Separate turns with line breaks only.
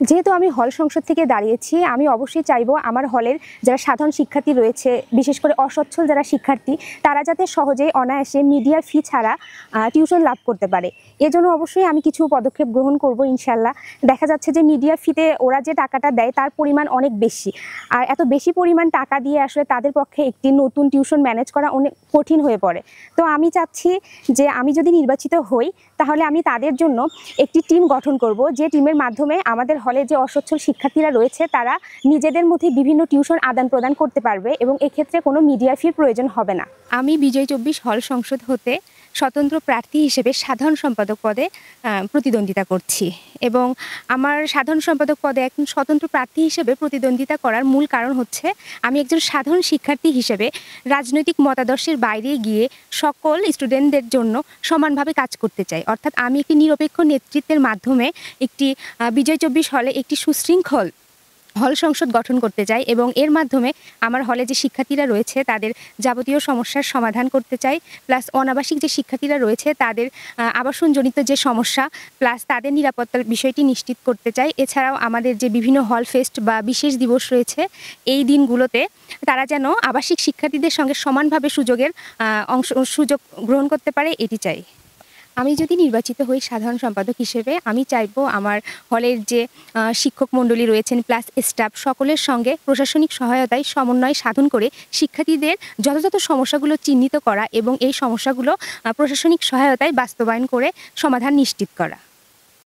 যেহেতু আমি হল সংসদ থেকে দাঁড়িয়েছি, আমি অবশ্যই চাইবো আমার হলের যারা সাধারণ শিক্ষার্থী রয়েছে, বিশেষ করে অসচ্ছল যারা শিক্ষার্থী, তারা যাতে সহজেই অনায়াসে মিডিয়া ফি ছাড়া টিউশন লাভ করতে পারে। এজন্য অবশ্যই আমি কিছু পদক্ষেপ গ্রহণ করব ইনশাল্লাহ। দেখা যাচ্ছে যে মিডিয়া ফিতে ওরা যে টাকাটা দেয় তার পরিমাণ অনেক বেশি, আর এত বেশি পরিমাণ টাকা দিয়ে আসলে তাদের পক্ষে একটি নতুন টিউশন ম্যানেজ করা অনেক কঠিন হয়ে পড়ে। তো আমি চাচ্ছি যে আমি যদি নির্বাচিত হই তাহলে আমি তাদের জন্য একটি টিম গঠন করব, যে টিমের মাধ্যমে আমাদের হলে যে অসচ্ছল শিক্ষার্থীরা রয়েছে তারা নিজেদের মধ্যে বিভিন্ন টিউশন আদান প্রদান করতে পারবে এবং এক্ষেত্রে কোনো মিডিয়া ফির প্রয়োজন হবে না। আমি বিজয় 24 হল সংসদ হতে স্বতন্ত্র প্রার্থী হিসেবে সাধারণ সম্পাদক পদে প্রতিদ্বন্দ্বিতা করছি এবং আমার সাধারণ সম্পাদক পদে একজন স্বতন্ত্র প্রার্থী হিসেবে প্রতিদ্বন্দ্বিতা করার মূল কারণ হচ্ছে আমি একজন সাধারণ শিক্ষার্থী হিসেবে রাজনৈতিক মতাদর্শের বাইরে গিয়ে সকল স্টুডেন্টদের জন্য সমানভাবে কাজ করতে চাই। অর্থাৎ আমি একটি নিরপেক্ষ নেতৃত্বের মাধ্যমে একটি বিজয় 24 হলে একটি সুশৃঙ্খল হল সংসদ গঠন করতে চাই এবং এর মাধ্যমে আমার হলে যে শিক্ষার্থীরা রয়েছে তাদের যাবতীয় সমস্যার সমাধান করতে চাই, প্লাস অনাবাসিক যে শিক্ষার্থীরা রয়েছে তাদের আবাসনজনিত যে সমস্যা প্লাস তাদের নিরাপত্তার বিষয়টি নিশ্চিত করতে চাই। এছাড়াও আমাদের যে বিভিন্ন হল ফেস্ট বা বিশেষ দিবস রয়েছে এই দিনগুলোতে তারা যেন আবাসিক শিক্ষার্থীদের সঙ্গে সমানভাবে সুযোগ গ্রহণ করতে পারে, এটি চাই। আমি যদি নির্বাচিত হই সাধারণ সম্পাদক হিসেবে, আমি চাইবো আমার হলের যে শিক্ষক মণ্ডলী রয়েছেন প্লাস স্টাফ সকলের সঙ্গে প্রশাসনিক সহায়তায় সমন্বয় সাধন করে শিক্ষার্থীদের যথাযথ সমস্যাগুলো চিহ্নিত করা এবং এই সমস্যাগুলো প্রশাসনিক সহায়তায় বাস্তবায়ন করে সমাধান নিশ্চিত করা।